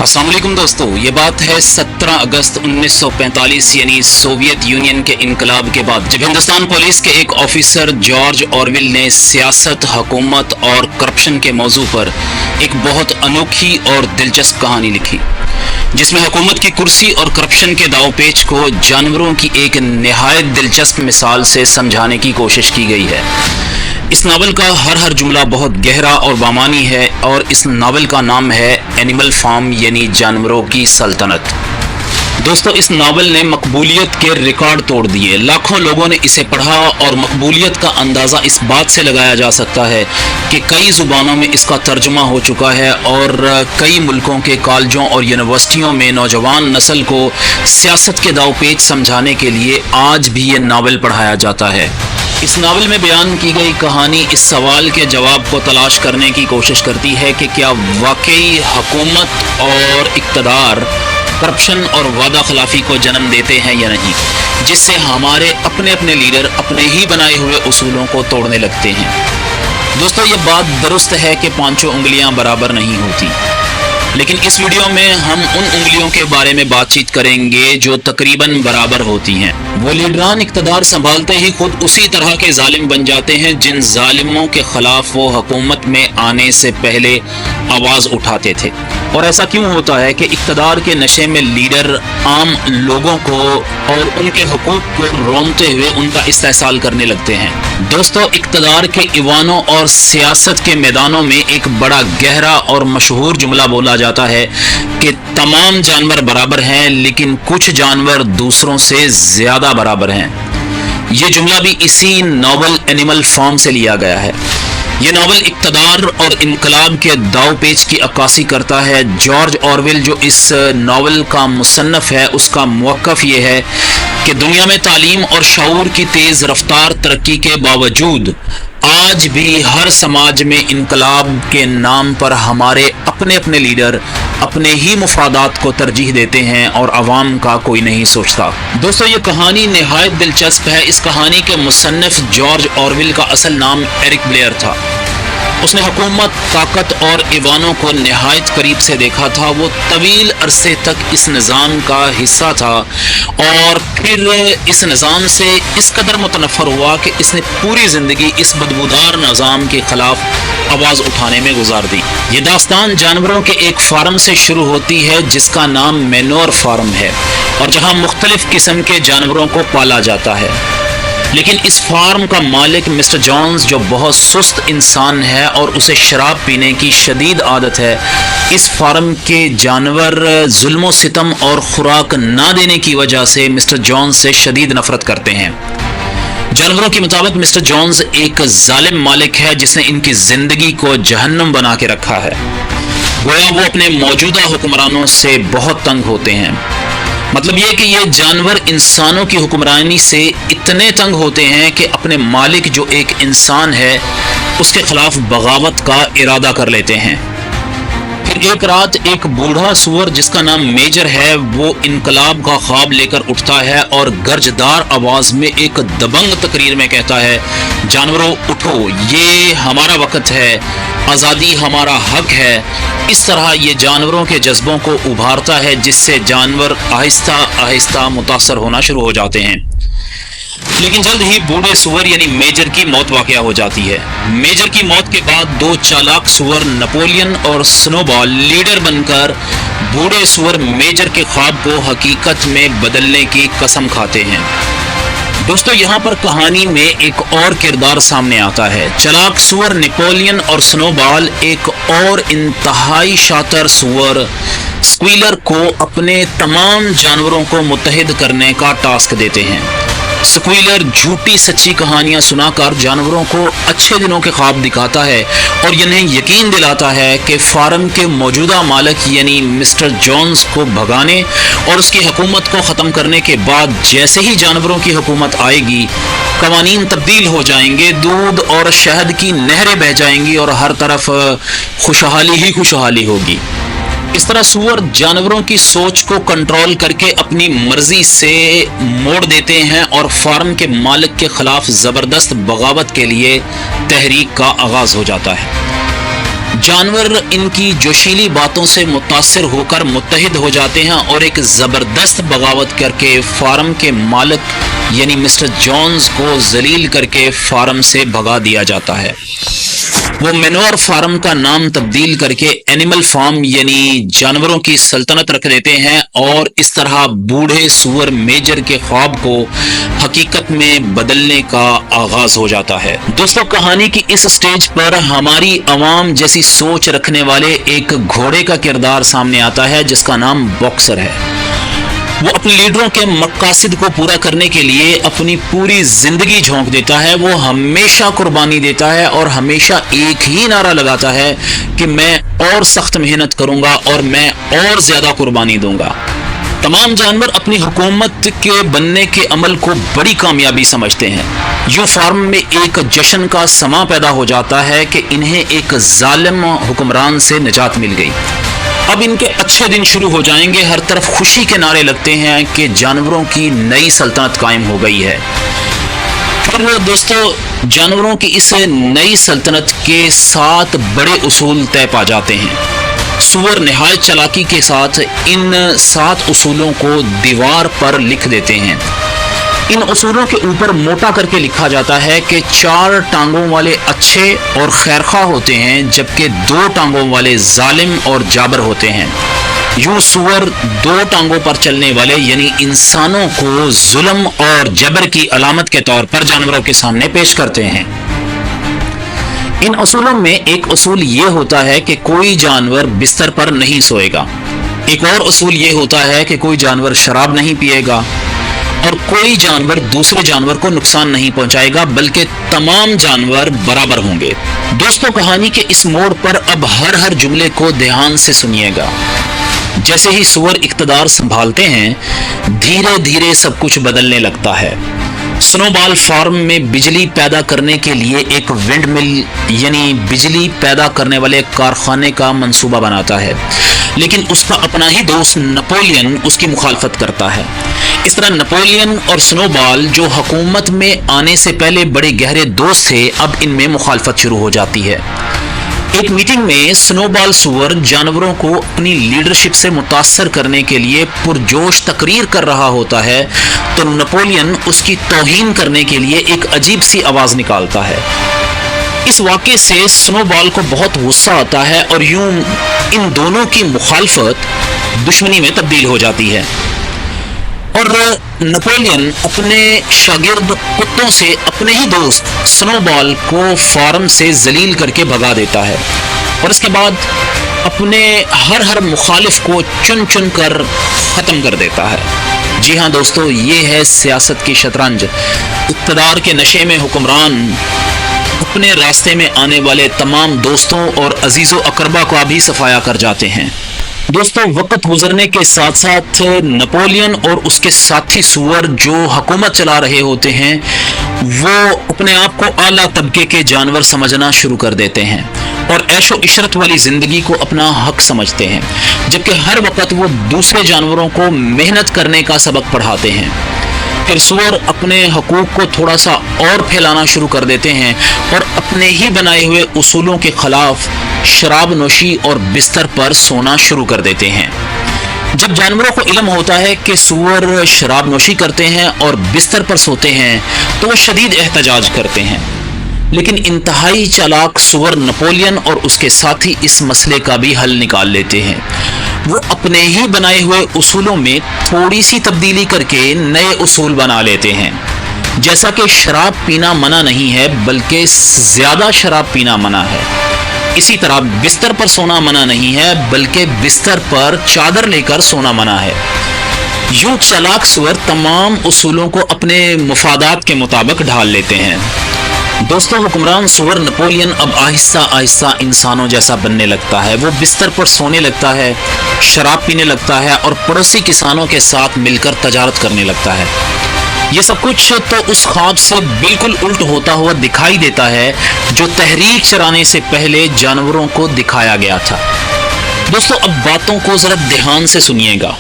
अस्सलाम वालेकुम दोस्तों, ये बात है 17 अगस्त 1945 यानी सोवियत यूनियन के इनकलाब के बाद, जब हिंदुस्तान पुलिस के एक ऑफिसर जॉर्ज ऑरवेल ने सियासत, हुकूमत और करप्शन के मौजू पर एक बहुत अनोखी और दिलचस्प कहानी लिखी, जिसमें हुकूमत की कुर्सी और करप्शन के दावपेच को जानवरों की एक निहायत दिलचस्प मिसाल से समझाने की कोशिश की गई है। इस नावल का हर जुमला बहुत गहरा और बामानी है और इस नावल का नाम है एनिमल फार्म यानी जानवरों की सल्तनत। दोस्तों, इस नावल ने मकबूलियत के रिकॉर्ड तोड़ दिए। लाखों लोगों ने इसे पढ़ा और मकबूलियत का अंदाज़ा इस बात से लगाया जा सकता है कि कई ज़ुबानों में इसका तर्जुमा हो चुका है और कई मुल्कों के कॉलेजों और यूनिवर्सिटियों में नौजवान नस्ल को सियासत के दावपेच समझाने के लिए आज भी ये नावल पढ़ाया जाता है। इस नावल में बयान की गई कहानी इस सवाल के जवाब को तलाश करने की कोशिश करती है कि क्या वाकई हुकूमत और इक़्तिदार करप्शन और वादा खिलाफी को जन्म देते हैं या नहीं, जिससे हमारे अपने अपने लीडर अपने ही बनाए हुए उसूलों को तोड़ने लगते हैं। दोस्तों, ये बात दुरुस्त है कि पांचों उंगलियां बराबर नहीं होती, लेकिन इस वीडियो में हम उन उंगलियों के बारे में बातचीत करेंगे जो तकरीबन बराबर होती हैं। वो लीडरान इक़्तिदार संभालते ही खुद उसी तरह के जालिम बन जाते हैं जिन जालिमों के खिलाफ वो हुकूमत में आने से पहले आवाज़ उठाते थे। और ऐसा क्यों होता है कि इक़्तिदार के नशे में लीडर आम लोगों को और उनके हुकूक को रोनते हुए उनका इस्तेहसाल करने लगते हैं। दोस्तों, इक़्तिदार के ईवानों और सियासत के मैदानों में एक बड़ा गहरा और मशहूर जुमला बोला जाता है कि तमाम जानवर बराबर हैं, लेकिन कुछ जानवर दूसरों से ज्यादा बराबर हैं। ये जुमला भी इसी नॉवल एनिमल फार्म से लिया गया है। ये नावल इक़्तिदार और इनकलाब के दावपेच की अक्कासी करता है। जॉर्ज ऑरवेल जो इस नावल का मुसन्नफ़ है, उसका मौक़िफ़ ये है कि दुनिया में तालीम और शऊर की तेज़ रफ्तार तरक्की के बावजूद आज भी हर समाज में इनकलाब के नाम पर हमारे अपने अपने लीडर अपने ही मुफादात को तरजीह देते हैं और अवाम का कोई नहीं सोचता। दोस्तों, ये कहानी निहायत दिलचस्प है। इस कहानी के मुसन्निफ जॉर्ज ऑरवेल का असल नाम एरिक ब्लेयर था। उसने हुकूमत, ताकत और ईवानों को निहायत करीब से देखा था। वो तवील अरसे तक इस निज़ाम का हिस्सा था और फिर इस निज़ाम से इस कदर मुतनफ़र हुआ कि इसने पूरी ज़िंदगी इस बदबूदार निज़ाम के ख़िलाफ़ आवाज़ उठाने में गुजार दी। ये दास्तान जानवरों के एक फार्म से शुरू होती है जिसका नाम मैनोर फार्म है और जहाँ मुख्तलिफ़ किस्म के जानवरों को पाला जाता है। लेकिन इस फार्म का मालिक मिस्टर जॉन्स जो बहुत सुस्त इंसान है और उसे शराब पीने की शदीद आदत है, इस फार्म के जानवर जुल्म सितम और खुराक ना देने की वजह से मिस्टर जॉन्स से शदीद नफरत करते हैं। जानवरों के मुताबिक मिस्टर जॉन्स एक जालिम मालिक है जिसने इनकी जिंदगी को जहन्नम बना के रखा है। गोया वो अपने मौजूदा हुक्मरानों से बहुत तंग होते हैं। मतलब ये कि ये जानवर इंसानों की हुक्मरानी से इतने तंग होते हैं कि अपने मालिक जो एक इंसान है उसके खिलाफ बगावत का इरादा कर लेते हैं। फिर एक रात एक बूढ़ा सुअर जिसका नाम मेजर है वो इनकलाब का ख्वाब लेकर उठता है और गर्जदार आवाज में एक दबंग तकरीर में कहता है, जानवरों उठो, ये हमारा वक्त है, आज़ादी हमारा हक है। इस तरह ये जानवरों के जज्बों को उभारता है जिससे जानवर आहिस्ता आहिस्ता मुतासर होना शुरू हो जाते हैं। लेकिन जल्द ही बूढ़े सुअर यानी मेजर की मौत वाक़या हो जाती है। मेजर की मौत के बाद दो चालाक सुअर नेपोलियन और स्नोबॉल लीडर बनकर बूढ़े सुअर मेजर के ख्वाब को हकीकत में बदलने की कसम खाते हैं। दोस्तों, यहाँ पर कहानी में एक और किरदार सामने आता है। चालाक सुअर नेपोलियन और स्नोबॉल एक और इंतहाई शातिर सुअर स्क्वीलर को अपने तमाम जानवरों को मुत्तहिद करने का टास्क देते हैं। स्क्वीलर झूठी सच्ची कहानियां सुनाकर जानवरों को अच्छे दिनों के ख्वाब दिखाता है और इन्हें यकीन दिलाता है कि फार्म के मौजूदा मालिक यानी मिस्टर जॉन्स को भगाने और उसकी हुकूमत को ख़त्म करने के बाद जैसे ही जानवरों की हुकूमत आएगी, कवानीन तब्दील हो जाएंगे, दूध और शहद की नहरें बह जाएंगी और हर तरफ खुशहाली ही खुशहाली होगी। इस तरह सुअर जानवरों की सोच को कंट्रोल करके अपनी मर्जी से मोड़ देते हैं और फार्म के मालिक के खिलाफ जबरदस्त बगावत के लिए तहरीक का आगाज हो जाता है। जानवर इनकी जोशीली बातों से मुतासिर होकर मुत्तहिद हो जाते हैं और एक ज़बरदस्त बगावत करके फार्म के मालिक यानी मिस्टर जॉन्स को जलील करके फार्म से भगा दिया जाता है। वो मैनोर फार्म का नाम तब्दील करके एनिमल फार्म यानी जानवरों की सल्तनत रख देते हैं और इस तरह बूढ़े सुअर मेजर के ख्वाब को हकीकत में बदलने का आगाज हो जाता है। दोस्तों, कहानी की इस स्टेज पर हमारी अवाम जैसी सोच रखने वाले एक घोड़े का किरदार सामने आता है जिसका नाम बॉक्सर है। वो अपने लीडरों के मकासद को पूरा करने के लिए अपनी पूरी जिंदगी झोंक देता है। वो हमेशा कुर्बानी देता है और हमेशा एक ही नारा लगाता है कि मैं और सख्त मेहनत करूंगा और मैं और ज्यादा कुर्बानी दूंगा। तमाम जानवर अपनी हुकूमत के बनने के अमल को बड़ी कामयाबी समझते हैं। यूं फार्म में एक जश्न का समा पैदा हो जाता है कि इन्हें एक जालिम हुक्मरान से निजात मिल गई। अब इनके अच्छे दिन शुरू हो जाएंगे। हर तरफ खुशी के नारे लगते हैं कि जानवरों की नई सल्तनत कायम हो गई है। फिर दोस्तों, जानवरों की इस नई सल्तनत के 7 बड़े उसूल तय पा जाते हैं। सुअर निहायत चालाकी के साथ इन 7 उसूलों को दीवार पर लिख देते हैं। इन उसूलों के ऊपर मोटा करके लिखा जाता है कि 4 टांगों वाले अच्छे और खैरखा होते हैं जबकि 2 टांगों वाले जालिम और जाबर होते हैं। यूं सुअर 2 टांगों पर चलने वाले यानी इंसानों को जुल्म और जबर की अलामत के तौर पर जानवरों के सामने पेश करते हैं। इन उसूलों में एक उसूल ये होता है कि कोई जानवर बिस्तर पर नहीं सोएगा। एक और उसूल ये होता है कि कोई जानवर शराब नहीं पिएगा और कोई जानवर दूसरे जानवर को नुकसान नहीं पहुंचाएगा, बल्कि तमाम जानवर बराबर होंगे। दोस्तों, कहानी के इस मोड़ पर अब हर जुमले को ध्यान से सुनिएगा। जैसे ही सुअर इख्तदार संभालते हैं, धीरे धीरे सब कुछ बदलने लगता है। स्नोबॉल फार्म में बिजली पैदा करने के लिए एक विंड मिल यानी बिजली पैदा करने वाले कारखाने का मंसूबा बनाता है, लेकिन उसका अपना ही दोस्त नेपोलियन उसकी मुखालफत करता है। इस तरह नेपोलियन और स्नोबॉल, जो हुकूमत में आने से पहले बड़े गहरे दोस्त थे, अब इनमें मुखालफत शुरू हो जाती है। एक मीटिंग में स्नोबॉल सुअर जानवरों को अपनी लीडरशिप से मुतासर करने के लिए पुरजोश तकरीर कर रहा होता है तो नेपोलियन उसकी तौहीन करने के लिए एक अजीब सी आवाज निकालता है। इस वाक़े से स्नोबॉल को बहुत गुस्सा आता है और यूं इन दोनों की मुखालफत दुश्मनी में तब्दील हो जाती है और नेपोलियन अपने शागिर्द कुत्तों से अपने ही दोस्त स्नोबॉल को फार्म से जलील करके भगा देता है और इसके बाद अपने हर मुखालिफ को चुन चुन कर ख़त्म कर देता है। जी हाँ दोस्तों, ये है सियासत की शतरंज। इक़्तिदार के नशे में हुक्मरान अपने रास्ते में आने वाले तमाम दोस्तों और अजीज़ो अकरबा का भी सफाया कर जाते हैं। दोस्तों, वक्त गुजरने के साथ साथ नेपोलियन और उसके साथी सुअर जो हुकूमत चला रहे होते हैं, वो अपने आप को आला तबके के जानवर समझना शुरू कर देते हैं और ऐशो इशरत वाली जिंदगी को अपना हक समझते हैं, जबकि हर वक्त वो दूसरे जानवरों को मेहनत करने का सबक पढ़ाते हैं। फिर सुअर अपने हकूक को थोड़ा सा और फैलाना शुरू कर देते हैं और अपने ही बनाए हुए उसूलों के खिलाफ शराब नोशी और बिस्तर पर सोना शुरू कर देते हैं। जब जानवरों को इल्म होता है कि सुअर शराब नोशी करते हैं और बिस्तर पर सोते हैं तो वो शदीद एहतजाज करते हैं, लेकिन इंतहाई चालाक सुअर नेपोलियन और उसके साथी इस मसले का भी हल निकाल लेते हैं। वो अपने ही बनाए हुए उसूलों में थोड़ी सी तब्दीली करके नए उसूल बना लेते हैं, जैसा कि शराब पीना मना नहीं है बल्कि ज़्यादा शराब पीना मना है। इसी तरह बिस्तर पर सोना मना नहीं है बल्कि बिस्तर पर चादर लेकर सोना मना है। यूं चालाक सुअर तमाम उसूलों को अपने मुफादात के मुताबिक ढाल लेते हैं। दोस्तों, हुक्मरान सुअर नेपोलियन अब आहिस्ता आहिस्ता इंसानों जैसा बनने लगता है। वो बिस्तर पर सोने लगता है, शराब पीने लगता है और पड़ोसी किसानों के साथ मिलकर तजारत करने लगता है। ये सब कुछ तो उस ख्वाब से बिल्कुल उल्ट होता हुआ दिखाई देता है जो तहरीक चलाने से पहले जानवरों को दिखाया गया था। दोस्तों, अब बातों को जरा ध्यान से सुनिएगा।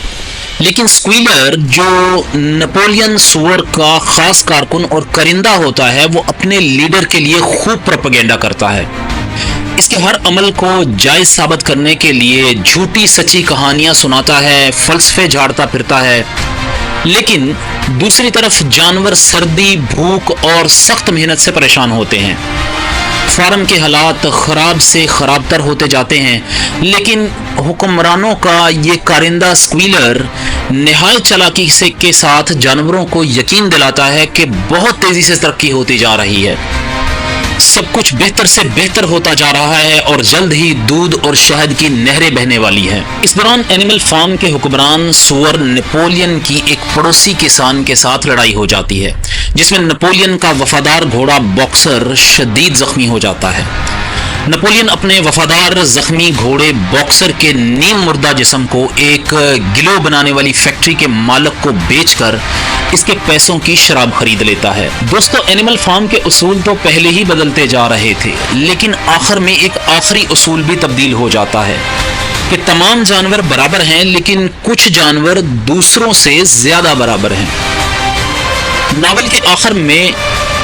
लेकिन स्क्वीलर, जो नेपोलियन सुअर का खास कारकुन और करिंदा होता है, वो अपने लीडर के लिए खूब प्रोपेगेंडा करता है। اس کے ہر عمل کو جائز ثابت کرنے کے لیے جھوٹی سچی کہانیاں سناتا ہے، فلسفے جھاڑتا پھرتا ہے، لیکن دوسری طرف جانور سردی، بھوک اور سخت محنت سے پریشان ہوتے ہیں۔ فارم کے حالات خراب سے خراب تر ہوتے جاتے ہیں، لیکن حکمرانوں کا یہ کارندہ اسکویلر نہایت چالاکی کے ساتھ جانوروں کو یقین دلاتا ہے کہ بہت تیزی سے ترقی ہوتی جا رہی ہے، سب کچھ بہتر سے بہتر ہوتا جا رہا ہے اور جلد ہی دودھ اور شہد کی نہریں بہنے والی ہیں۔ اس دوران اینیمل فارم کے حکمران سور نپولین کی ایک پڑوسی کسان کے ساتھ لڑائی ہو جاتی ہے، جس میں نپولین کا وفادار گھوڑا باکسر شدید زخمی ہو جاتا ہے۔ نپولین اپنے وفادار زخمی گھوڑے باکسر کے نیم مردہ جسم کو ایک گلو بنانے والی فیکٹری کے مالک کو بیچ کر اس کے پیسوں کی شراب خرید لیتا ہے۔ دوستو، اینیمل فارم کے اصول تو پہلے ہی بدلتے جا رہے تھے، لیکن آخر میں ایک آخری اصول بھی تبدیل ہو جاتا ہے کہ تمام جانور برابر ہیں، لیکن کچھ جانور دوسروں سے زیادہ برابر ہیں۔ ناول کے آخر میں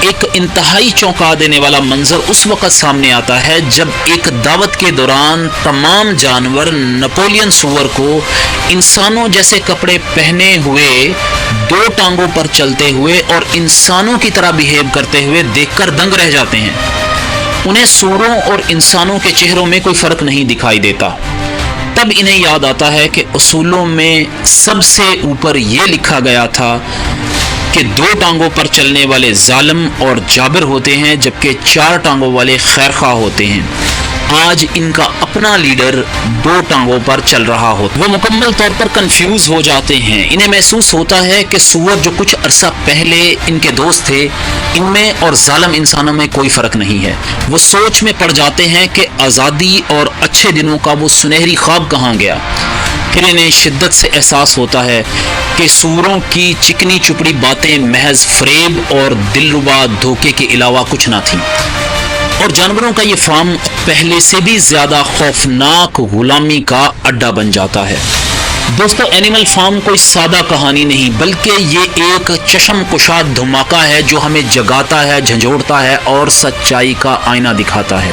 ایک انتہائی چونکا دینے والا منظر اس وقت سامنے آتا ہے جب ایک دعوت کے دوران تمام جانور نپولین سور کو انسانوں جیسے کپڑے پہنے ہوئے، دو ٹانگوں پر چلتے ہوئے اور انسانوں کی طرح بیہیو کرتے ہوئے دیکھ کر دنگ رہ جاتے ہیں۔ انہیں سوروں اور انسانوں کے چہروں میں کوئی فرق نہیں دکھائی دیتا۔ تب انہیں یاد آتا ہے کہ اصولوں میں سب سے اوپر یہ لکھا گیا تھا کہ دو ٹانگوں پر چلنے والے ظالم اور جابر ہوتے ہیں، جبکہ چار ٹانگوں والے خیرخواہ ہوتے ہیں۔ آج ان کا اپنا لیڈر دو ٹانگوں پر چل رہا ہوتا ہے۔ وہ مکمل طور پر کنفیوز ہو جاتے ہیں۔ انہیں محسوس ہوتا ہے کہ سور جو کچھ عرصہ پہلے ان کے دوست تھے، ان میں اور ظالم انسانوں میں کوئی فرق نہیں ہے۔ وہ سوچ میں پڑ جاتے ہیں کہ آزادی اور اچھے دنوں کا وہ سنہری خواب کہاں گیا۔ پھر انہیں شدت سے احساس ہوتا ہے کہ سوروں کی چکنی چپڑی باتیں محض فریب اور دلربا دھوکے کے علاوہ کچھ نہ تھیں، اور جانوروں کا یہ فارم پہلے سے بھی زیادہ خوفناک غلامی کا اڈا بن جاتا ہے۔ دوستو، اینیمل فارم کوئی سادہ کہانی نہیں، بلکہ یہ ایک چشم کشاد دھماکہ ہے جو ہمیں جگاتا ہے، جھنجھوڑتا ہے اور سچائی کا آئینہ دکھاتا ہے۔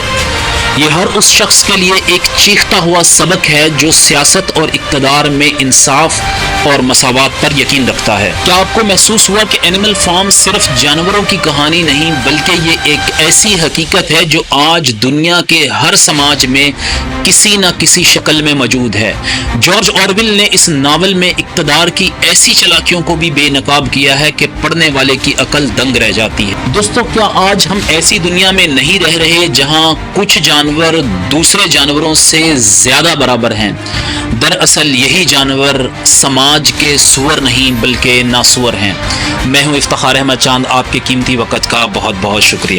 یہ ہر اس شخص کے لیے ایک چیختا ہوا سبق ہے جو سیاست اور اقتدار میں انصاف اور مساوات پر یقین رکھتا ہے۔ کیا آپ کو محسوس ہوا کہ اینیمل فارم صرف جانوروں کی کہانی نہیں، بلکہ یہ ایک ایسی حقیقت ہے جو آج دنیا کے ہر سماج میں کسی نہ کسی شکل میں موجود ہے۔ جارج آرویل نے اس ناول میں اقتدار کی ایسی چالاکیوں کو بھی بے نقاب کیا ہے کہ پڑھنے والے کی عقل دنگ رہ جاتی ہے۔ دوستو، کیا آج ہم ایسی دنیا میں نہیں رہ رہے جہاں کچھ جانور دوسرے جانوروں سے زیادہ برابر ہیں؟ دراصل یہی جانور سماج کے سور نہیں بلکہ ناسور ہیں۔ میں ہوں افتخار احمد چاند، آپ کے قیمتی وقت کا بہت بہت شکریہ۔